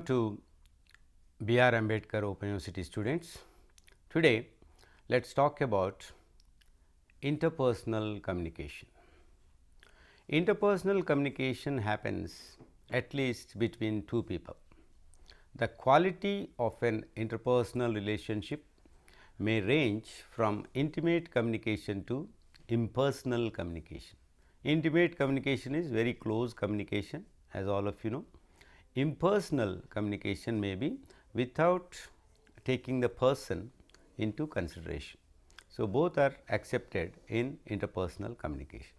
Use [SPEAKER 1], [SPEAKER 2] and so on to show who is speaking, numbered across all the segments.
[SPEAKER 1] Welcome to B.R. Ambedkar Open University students. Today, let us talk about interpersonal communication. Interpersonal communication happens at least between two people. The quality of an interpersonal relationship may range from intimate communication to impersonal communication. Intimate communication is very close communication, as all of you know. Impersonal communication may be without taking the person into consideration. So, both are accepted in interpersonal communication.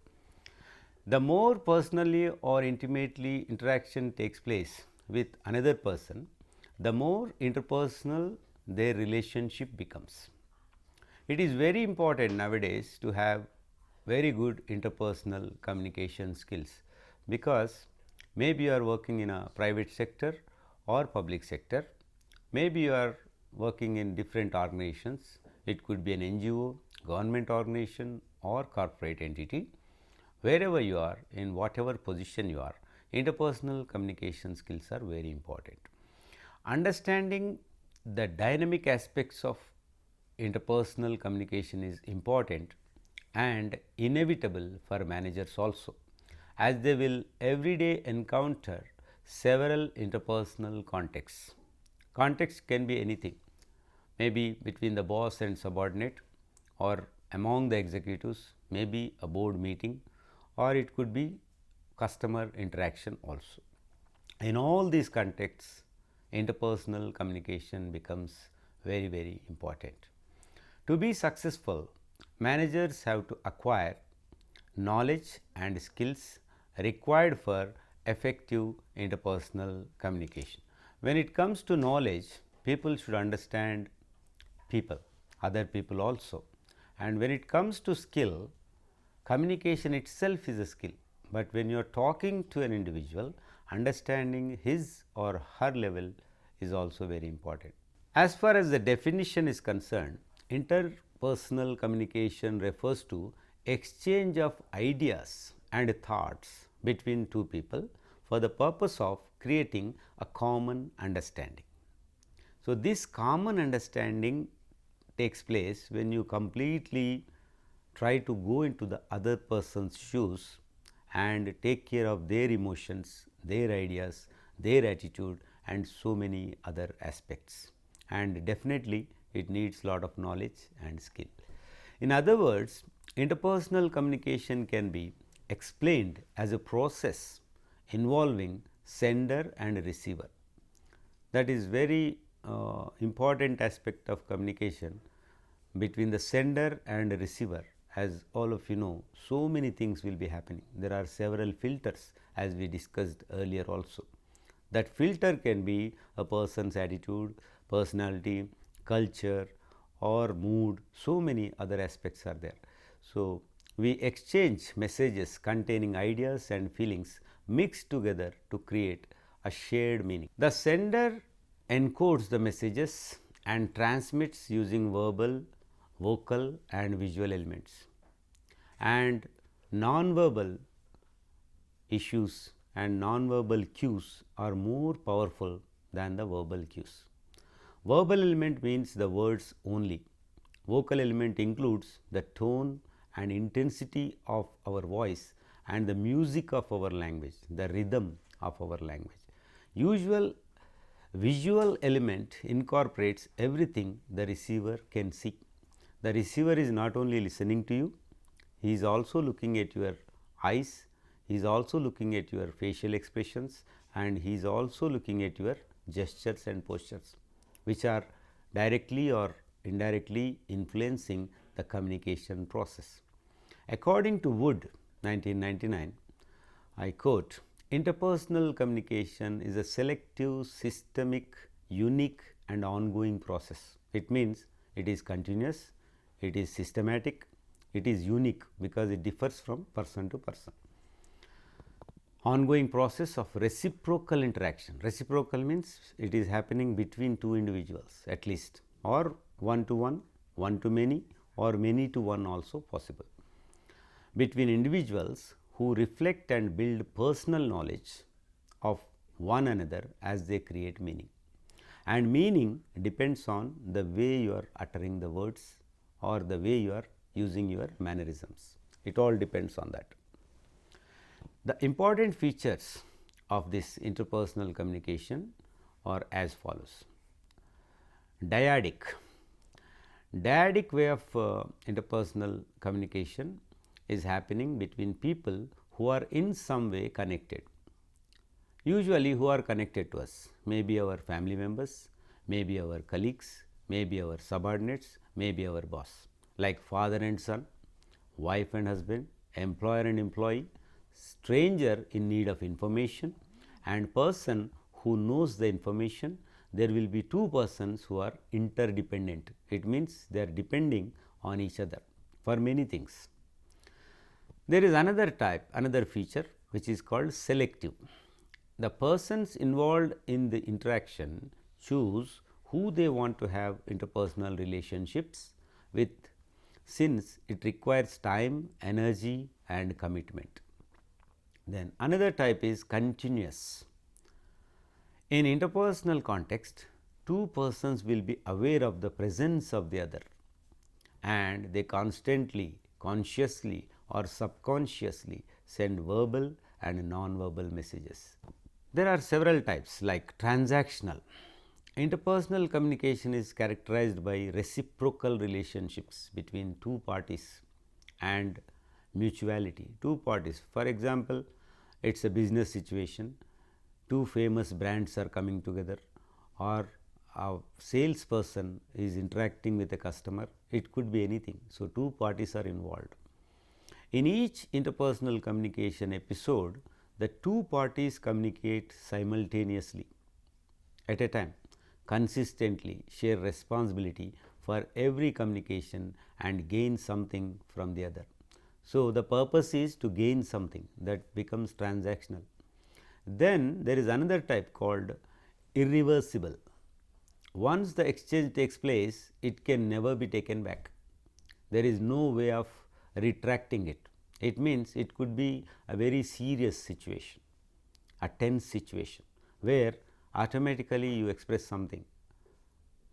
[SPEAKER 1] The more personally or intimately interaction takes place with another person, the more interpersonal their relationship becomes. It is very important nowadays to have very good interpersonal communication skills, because maybe you are working in a private sector or public sector, maybe you are working in different organizations, it could be an NGO, government organization or corporate entity. Wherever you are, in whatever position you are, interpersonal communication skills are very important. Understanding the dynamic aspects of interpersonal communication is important and inevitable for managers also, as they will every day encounter several interpersonal contexts. Context can be anything, maybe between the boss and subordinate, or among the executives, maybe a board meeting, or it could be customer interaction also. In all these contexts, interpersonal communication becomes very important. To be successful, managers have to acquire knowledge and skills required for effective interpersonal communication. When it comes to knowledge, people should understand people, other people also, and when it comes to skill, communication itself is a skill, but when you are talking to an individual, understanding his or her level is also very important. As far as the definition is concerned, interpersonal communication refers to exchange of ideas and thoughts between two people for the purpose of creating a common understanding. So, this common understanding takes place when you completely try to go into the other person's shoes and take care of their emotions, their ideas, their attitude and so many other aspects, and definitely it needs lot of knowledge and skill. In other words, interpersonal communication can be explained as a process involving sender and receiver. That is very important aspect of communication between the sender and receiver. As all of you know, so many things will be happening. There are several filters, as we discussed earlier also. That filter can be a person's attitude, personality, culture or mood, so many other aspects are there. So, we exchange messages containing ideas and feelings mixed together to create a shared meaning. The sender encodes the messages and transmits using verbal, vocal and visual elements, and non-verbal issues and non-verbal cues are more powerful than the verbal cues. Verbal element means the words only. Vocal element includes the tone and intensity of our voice and the music of our language, the rhythm of our language. Visual element incorporates everything the receiver can see. The receiver is not only listening to you, he is also looking at your eyes, he is also looking at your facial expressions, and he is also looking at your gestures and postures, which are directly or indirectly influencing the communication process. According to Wood 1999, I quote, "Interpersonal communication is a selective, systemic, unique and ongoing process." It means it is continuous, it is systematic, it is unique because it differs from person to person. Ongoing process of reciprocal interaction. Reciprocal means it is happening between two individuals at least, or one to one, one to many, or many to one also possible. Between individuals who reflect and build personal knowledge of one another as they create meaning. And meaning depends on the way you are uttering the words or the way you are using your mannerisms. It all depends on that. The important features of this interpersonal communication are as follows. Dyadic. Dyadic way of interpersonal communication is happening between people who are in some way connected. Usually who are connected to us, maybe our family members, maybe our colleagues, maybe our subordinates, maybe our boss, like father and son, wife and husband, employer and employee, stranger in need of information, and person who knows the information. There will be two persons who are interdependent. It means they are depending on each other for many things. There is another type, another feature which is called selective. The persons involved in the interaction choose who they want to have interpersonal relationships with, since it requires time, energy and commitment. Then another type is continuous. In interpersonal context, two persons will be aware of the presence of the other and they constantly, consciously or subconsciously send verbal and non-verbal messages. There are several types like transactional. Interpersonal communication is characterized by reciprocal relationships between two parties and mutuality. Two parties, for example, it is a business situation, two famous brands are coming together, or a salesperson is interacting with a customer, it could be anything. So, two parties are involved. In each interpersonal communication episode, the two parties communicate simultaneously at a time, consistently share responsibility for every communication and gain something from the other. So, the purpose is to gain something, that becomes transactional. Then there is another type called irreversible. Once the exchange takes place, it can never be taken back. There is no way of retracting it. It means it could be a very serious situation, a tense situation, where automatically you express something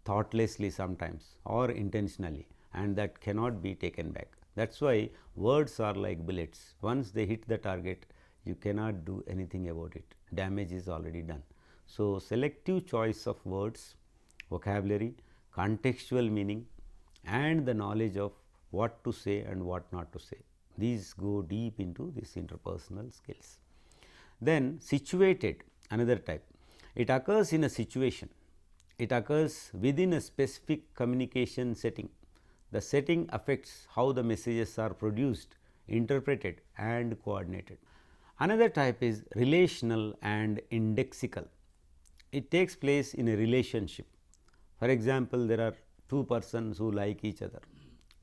[SPEAKER 1] thoughtlessly sometimes or intentionally, and that cannot be taken back. That is why words are like bullets. Once they hit the target, you cannot do anything about it. Damage is already done. So, selective choice of words, vocabulary, contextual meaning and the knowledge of what to say and what not to say. These go deep into this interpersonal skills. Then situated, another type. It occurs in a situation. It occurs within a specific communication setting. The setting affects how the messages are produced, interpreted and coordinated. Another type is relational and indexical. It takes place in a relationship. For example, there are two persons who like each other.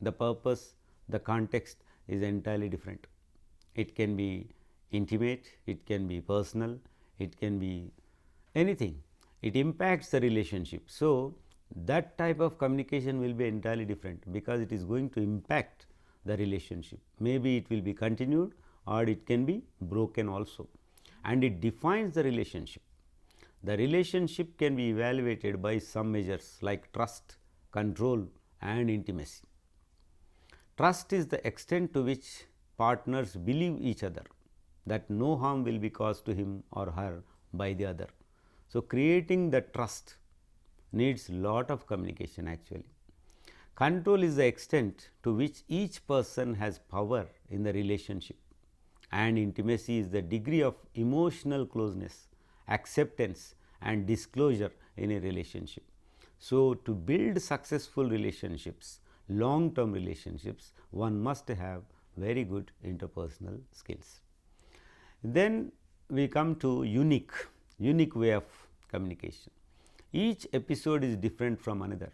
[SPEAKER 1] The purpose, the context is entirely different. It can be intimate, it can be personal, it can be anything. It impacts the relationship. So, that type of communication will be entirely different, because it is going to impact the relationship. Maybe it will be continued or it can be broken also, and it defines the relationship. The relationship can be evaluated by some measures like trust, control and intimacy. Trust is the extent to which partners believe each other that no harm will be caused to him or her by the other. So, creating the trust needs lot of communication actually. Control is the extent to which each person has power in the relationship, and intimacy is the degree of emotional closeness, acceptance and disclosure in a relationship. So, to build successful relationships, long term relationships, one must have very good interpersonal skills. Then we come to unique way of communication. Each episode is different from another.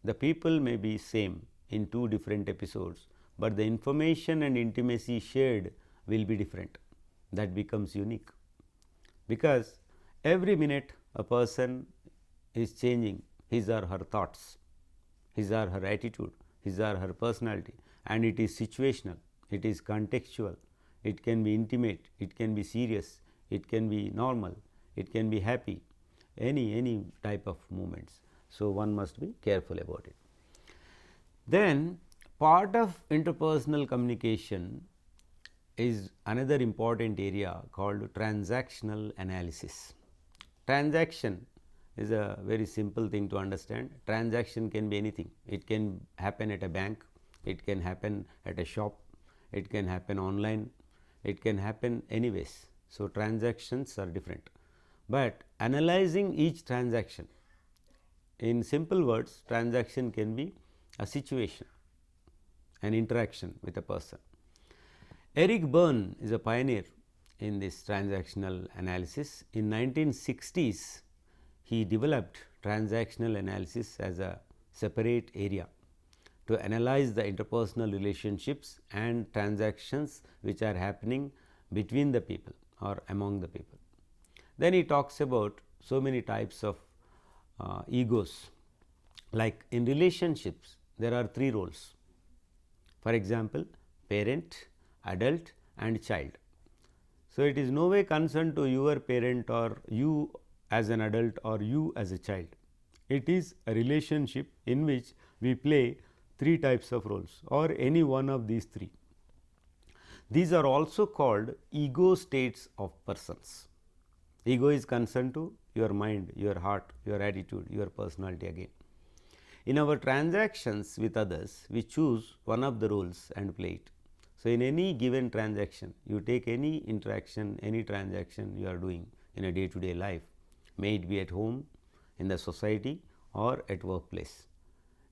[SPEAKER 1] The people may be same in two different episodes, but the information and intimacy shared will be different. That becomes unique, because every minute a person is changing his or her thoughts, his or her attitude, his or her personality, and it is situational, it is contextual, it can be intimate, it can be serious, it can be normal, it can be happy, any type of movements. So, one must be careful about it. Then part of interpersonal communication is another important area called transactional analysis. Transaction is a very simple thing to understand. Transaction can be anything. It can happen at a bank, it can happen at a shop, it can happen online, it can happen anyways. So, transactions are different, but analyzing each transaction, in simple words, transaction can be a situation, an interaction with a person. Eric Berne is a pioneer in this transactional analysis. In 1960s, he developed transactional analysis as a separate area to analyze the interpersonal relationships and transactions which are happening between the people or among the people. Then he talks about so many types of egos, like in relationships there are three roles. For example, parent, adult and child. So, it is no way concerned to your parent or you as an adult or you as a child. It is a relationship in which we play three types of roles or any one of these three. These are also called ego states of persons. Ego is concerned to your mind, your heart, your attitude, your personality again. In our transactions with others, we choose one of the roles and play it. So, in any given transaction, you take any interaction, any transaction you are doing in a day to day life, may it be at home, in the society or at workplace.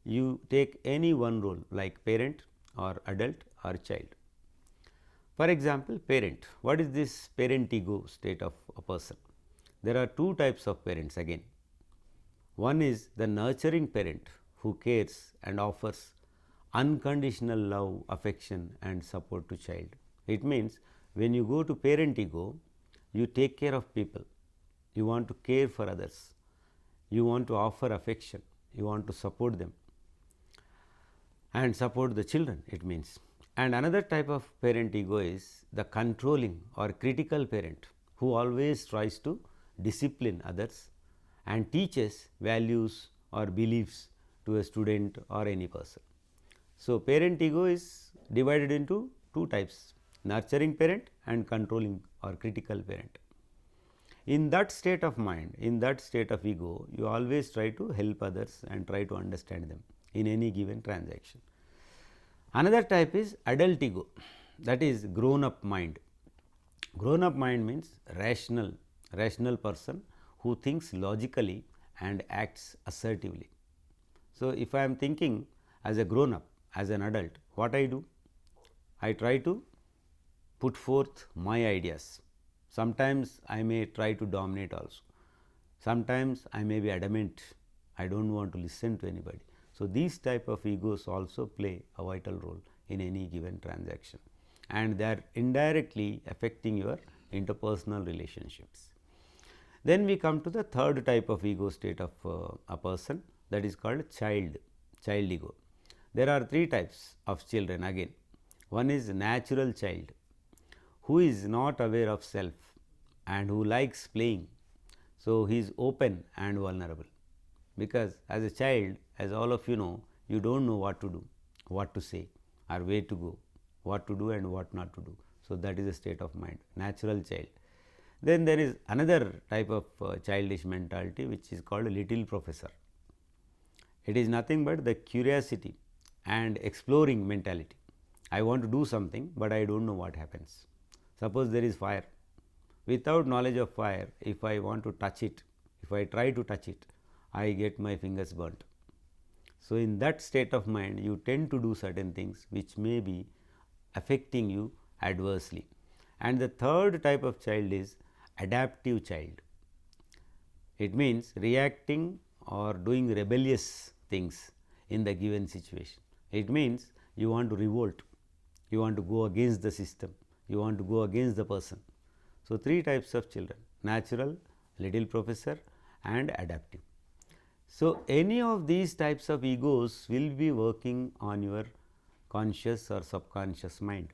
[SPEAKER 1] You take any one role like parent or adult or child. For example, parent. What is this parent ego state of a person? There are two types of parents again. One is the nurturing parent who cares and offers unconditional love, affection and support to child. It means when you go to parent ego, you take care of people, you want to care for others, you want to offer affection, you want to support them and support the children, it means. And another type of parent ego is the controlling or critical parent who always tries to discipline others and teaches values or beliefs to a student or any person. So, parent ego is divided into two types, nurturing parent and controlling or critical parent. In that state of mind, in that state of ego, you always try to help others and try to understand them in any given transaction. Another type is adult ego, that is grown up mind. Grown up mind means rational person who thinks logically and acts assertively. So, if I am thinking as a grown up, as an adult, what I do? I try to put forth my ideas. Sometimes I may try to dominate also. Sometimes I may be adamant, I do not want to listen to anybody. So, these type of egos also play a vital role in any given transaction and they are indirectly affecting your interpersonal relationships. Then we come to the third type of ego state of a person, that is called child ego. There are three types of children again. One is natural child who is not aware of self and who likes playing. So, he is open and vulnerable, because as a child, as all of you know, you do not know what to do, what to say or where to go, what to do and what not to do. So, that is a state of mind, natural child. Then there is another type of childish mentality which is called little professor. It is nothing but the curiosity and exploring mentality. I want to do something, but I do not know what happens. Suppose there is fire. Without knowledge of fire, if I want to touch it, if I try to touch it, I get my fingers burnt. So, in that state of mind, you tend to do certain things which may be affecting you adversely. And the third type of child is adaptive child. It means reacting or doing rebellious things in the given situation. It means you want to revolt, you want to go against the system, you want to go against the person. So, three types of children: natural, little professor and adaptive. So, any of these types of egos will be working on your conscious or subconscious mind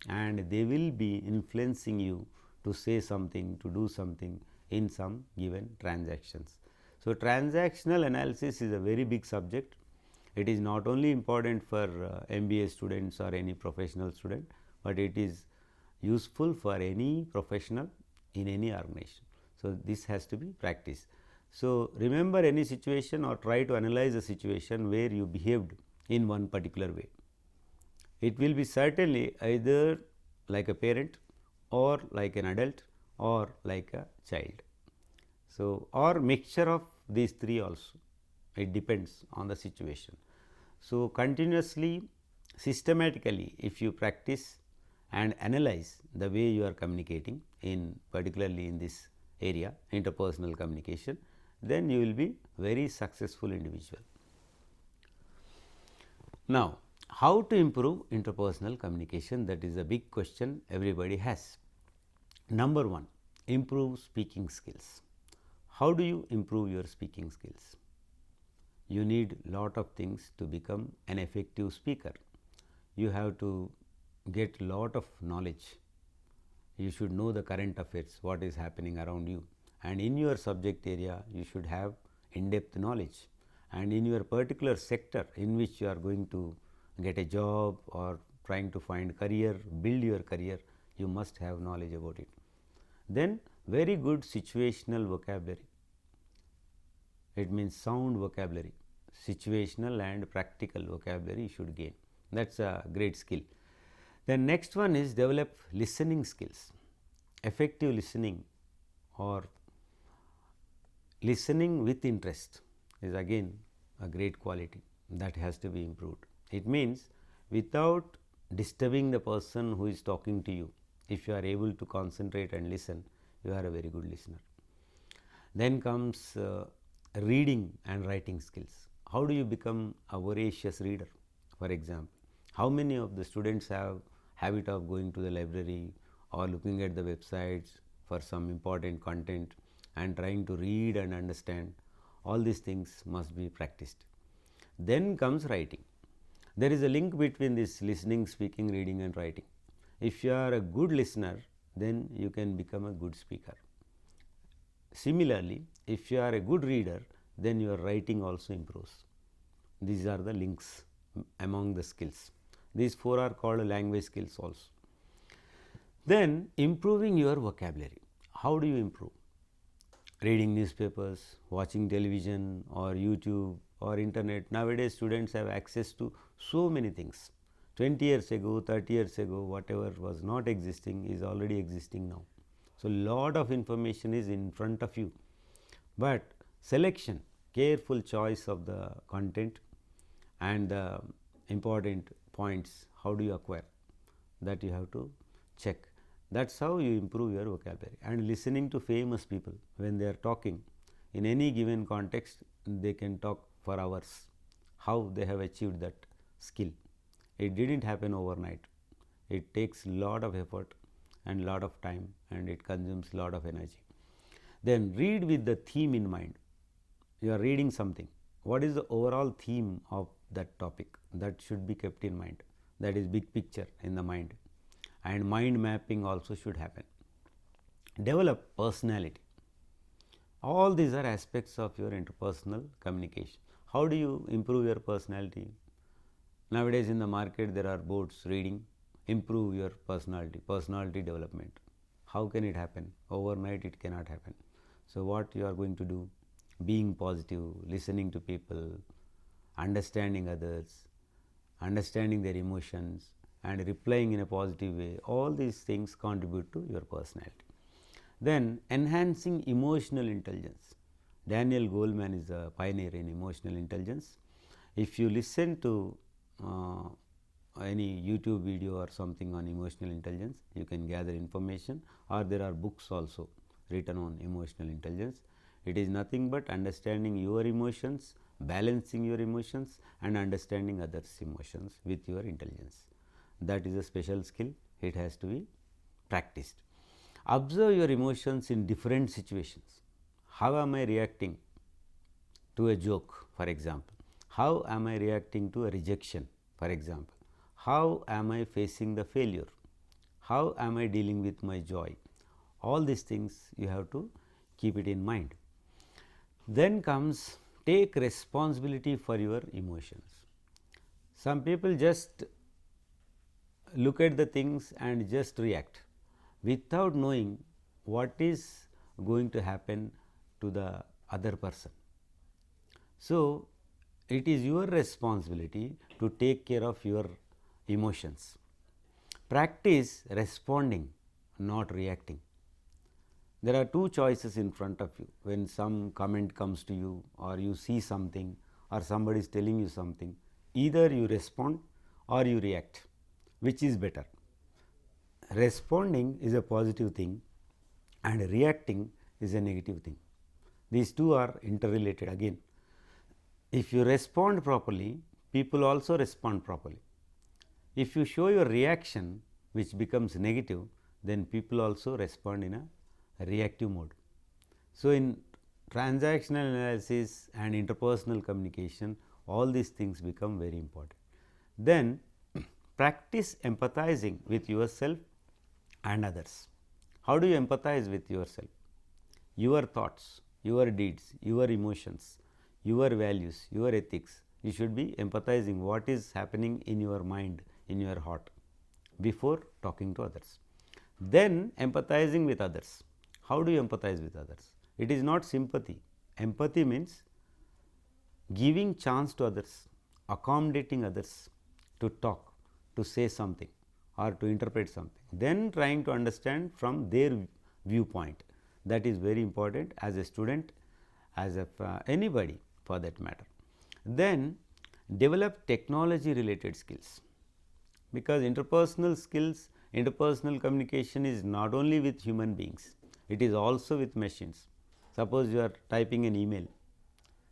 [SPEAKER 1] and they will be influencing you to say something, to do something in some given transactions. So, transactional analysis is a very big subject. It is not only important for MBA students or any professional student, but it is useful for any professional in any organization. So, this has to be practiced. So, remember any situation or try to analyze a situation where you behaved in one particular way. It will be certainly either like a parent or like an adult or like a child. So, or mixture of these three also, it depends on the situation. So, continuously systematically if you practice and analyze the way you are communicating in particularly in this area interpersonal communication, then you will be very successful individual. Now, how to improve interpersonal communication, that is a big question everybody has. Number one, improve speaking skills. How do you improve your speaking skills? You need lot of things to become an effective speaker. You have to get lot of knowledge. You should know the current affairs, what is happening around you, and in your subject area you should have in-depth knowledge, and in your particular sector in which you are going to get a job or trying to find career, build your career, you must have knowledge about it. Then very good situational vocabulary, it means sound vocabulary, situational and practical vocabulary you should gain, that is a great skill. Then next one is develop listening skills. Effective listening or listening with interest is again a great quality that has to be improved. It means without disturbing the person who is talking to you, if you are able to concentrate and listen, you are a very good listener. Then comes reading and writing skills. How do you become a voracious reader? For example, how many of the students have habit of going to the library or looking at the websites for some important content and trying to read and understand? All these things must be practiced. Then comes writing. There is a link between this listening, speaking, reading and writing. If you are a good listener, then you can become a good speaker. Similarly, if you are a good reader, then your writing also improves. These are the links among the skills. These four are called language skills also. Then improving your vocabulary. How do you improve? Reading newspapers, watching television or YouTube or internet. Nowadays students have access to so many things. 20 years ago, 30 years ago, whatever was not existing is already existing now. So, lot of information is in front of you, but selection, careful choice of the content and the important points, how do you acquire, that you have to check. That is how you improve your vocabulary. And listening to famous people when they are talking in any given context, they can talk for hours, how they have achieved that skill. It did not happen overnight, it takes lot of effort and lot of time and it consumes lot of energy. Then read with the theme in mind. You are reading something, what is the overall theme of that topic, that should be kept in mind, that is big picture in the mind, and mind mapping also should happen. Develop personality. All these are aspects of your interpersonal communication. How do you improve your personality? Nowadays in the market there are boards reading, improve your personality, personality development. How can it happen? Overnight it cannot happen. So, what you are going to do? Being positive, listening to people, understanding others, understanding their emotions and replying in a positive way, all these things contribute to your personality. Then enhancing emotional intelligence. Daniel Goleman is a pioneer in emotional intelligence. If you listen to any YouTube video or something on emotional intelligence, you can gather information, or there are books also written on emotional intelligence. It is nothing but understanding your emotions, balancing your emotions and understanding others' emotions with your intelligence. That is a special skill, it has to be practiced. Observe your emotions in different situations. How am I reacting to a joke, for example? How am I reacting to a rejection, for example? How am I facing the failure? How am I dealing with my joy? All these things you have to keep it in mind. Then comes take responsibility for your emotions. Some people just look at the things and just react without knowing what is going to happen to the other person. So, it is your responsibility to take care of your emotions. Practice responding, not reacting. There are two choices in front of you when some comment comes to you or you see something or somebody is telling you something. Either you respond or you react. Which is better? Responding is a positive thing and reacting is a negative thing. These two are interrelated again. If you respond properly, people also respond properly. If you show your reaction which becomes negative, then people also respond in a reactive mode. So, in transactional analysis and interpersonal communication, all these things become very important. Then practice empathizing with yourself and others. How do you empathize with yourself? Your thoughts, your deeds, your emotions, your values, your ethics, you should be empathizing what is happening in your mind, in your heart before talking to others. Then empathizing with others. How do you empathize with others? It is not sympathy. Empathy means giving chance to others, accommodating others to talk, to say something or to interpret something, then trying to understand from their viewpoint. That is very important as a student, as anybody for that matter. Then develop technology related skills, because interpersonal skills, interpersonal communication is not only with human beings, it is also with machines. Suppose you are typing an email,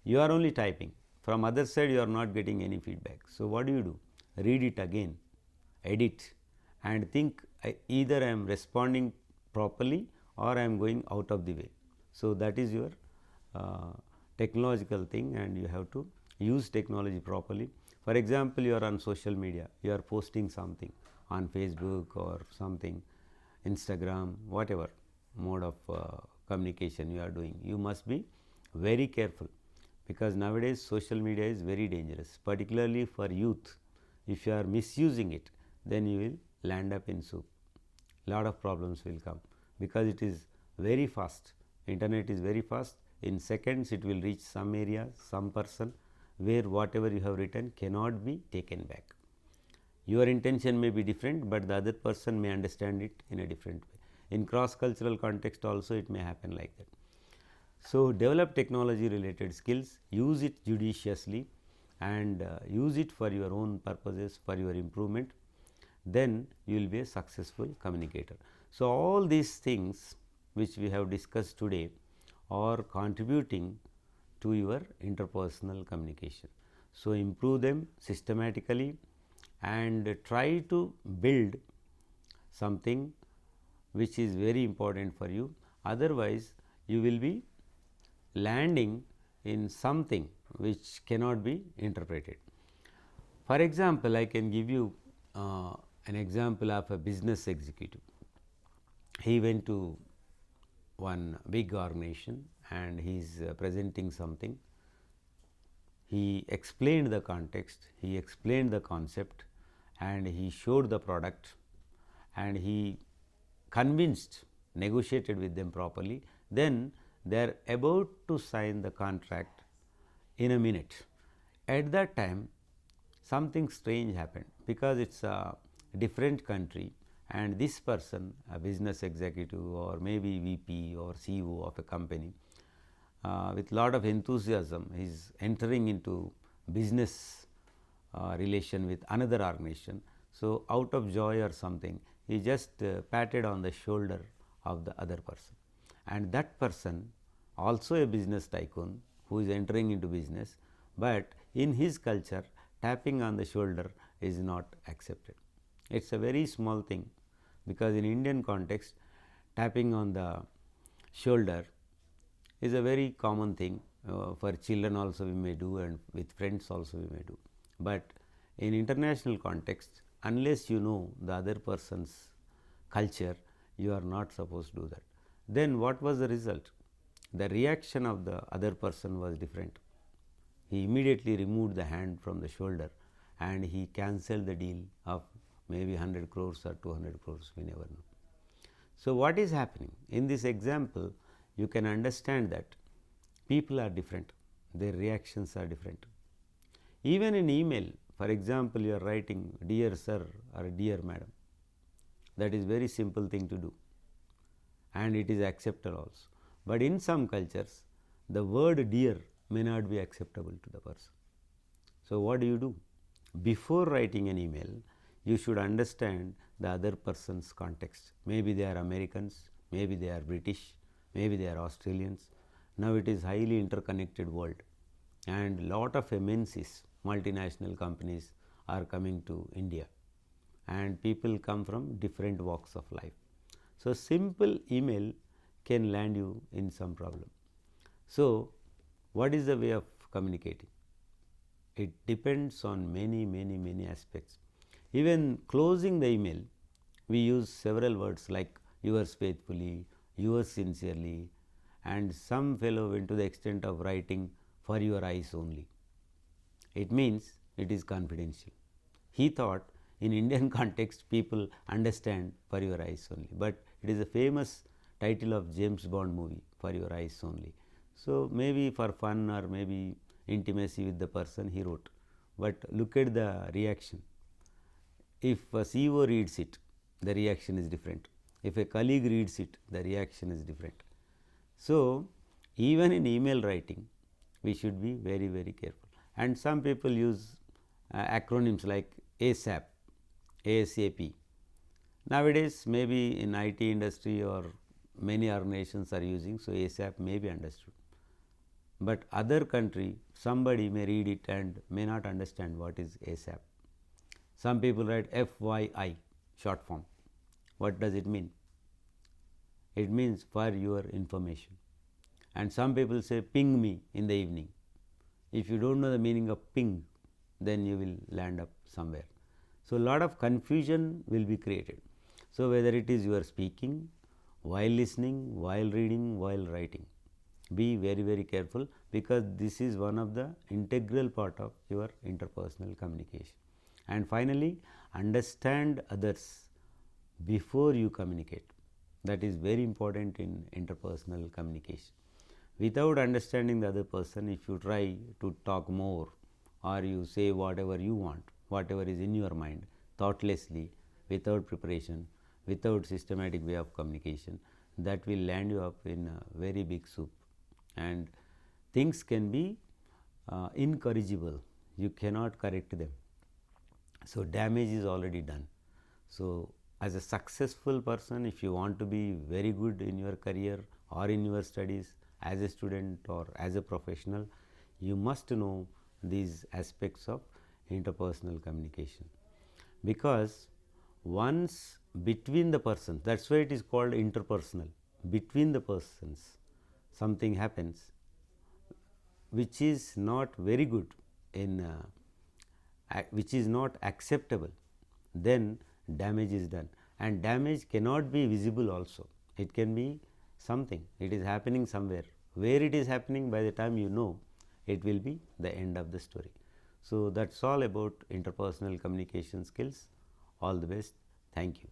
[SPEAKER 1] you are only typing, from other side you are not getting any feedback. So, what do? Read it again, edit and think either I am responding properly or I am going out of the way. So, that is your technological thing and you have to use technology properly. For example, you are on social media, you are posting something on Facebook or something, Instagram, whatever mode of communication you are doing, you must be very careful, because nowadays social media is very dangerous, particularly for youth. If you are misusing it, then you will land up in soup. Lot of problems will come, because it is very fast. Internet is very fast. In seconds, it will reach some area, some person, where whatever you have written cannot be taken back. Your intention may be different, but the other person may understand it in a different way. In cross cultural context also it may happen like that. So, develop technology related skills, use it judiciously and use it for your own purposes, for your improvement, then you will be a successful communicator. So, all these things which we have discussed today are contributing to your interpersonal communication. So, improve them systematically and try to build something which is very important for you. Otherwise, you will be landing in something which cannot be interpreted. For example, I can give you an example of a business executive. He went to one big organization and he is presenting something. He explained the context, he explained the concept and he showed the product and he convinced, negotiated with them properly. Then they are about to sign the contract in a minute. At that time, something strange happened, because it is a different country and this person, a business executive or maybe VP or CEO of a company, with lot of enthusiasm is entering into business relation with another organization. So, out of joy or something, he just patted on the shoulder of the other person, and that person also a business tycoon who is entering into business, but in his culture tapping on the shoulder is not accepted. It is a very small thing, because in Indian context tapping on the shoulder is a very common thing. For children also we may do and with friends also we may do, but in international context, unless you know the other person's culture, you are not supposed to do that. Then what was the result? the reaction of the other person was different. He immediately removed the hand from the shoulder and he cancelled the deal of maybe 100 crores or 200 crores, we never know. So, what is happening? In this example, you can understand that people are different, their reactions are different. Even in email, for example, you are writing dear sir or dear madam, that is very simple thing to do and it is accepted also. But in some cultures, the word dear may not be acceptable to the person. So, what do? Before writing an email, you should understand the other person's context. Maybe they are Americans, maybe they are British, maybe they are Australians. Now, it is highly interconnected world and lot of MNCs, multinational companies are coming to India and people come from different walks of life. So, simple email can land you in some problem. So, what is the way of communicating? It depends on many aspects. Even closing the email, we use several words like yours faithfully, yours sincerely, and some fellow went to the extent of writing for your eyes only. It means it is confidential. He thought in Indian context people understand for your eyes only, but it is a famous title of James Bond movie, for your eyes only. So, maybe for fun or maybe intimacy with the person he wrote, but look at the reaction. If a CEO reads it, the reaction is different. If a colleague reads it, the reaction is different. So, even in email writing, we should be very careful. And some people use acronyms like ASAP, ASAP. Nowadays, maybe in IT industry or many organizations are using, so ASAP may be understood. But other country, somebody may read it and may not understand what is ASAP. Some people write FYI, short form. What does it mean? It means for your information. And some people say ping me in the evening. If you do not know the meaning of ping, then you will land up somewhere. So, lot of confusion will be created. So, whether it is you are speaking, while listening, while reading, while writing, be very careful, because this is one of the integral part of your interpersonal communication. And finally, understand others before you communicate. That is very important in interpersonal communication. Without understanding the other person, if you try to talk more or you say whatever you want, whatever is in your mind, thoughtlessly, without preparation, without systematic way of communication, that will land you up in a very big soup, and things can be incorrigible. You cannot correct them. So, damage is already done. So, as a successful person, if you want to be very good in your career or in your studies, as a student or as a professional, you must know these aspects of interpersonal communication, because once between the persons, that is why it is called interpersonal, between the persons something happens which is not very good in which is not acceptable, then damage is done, and damage cannot be visible also. It can be something, it is happening somewhere. Where it is happening, by the time you know, it will be the end of the story. So, that is all about interpersonal communication skills. All the best. Thank you.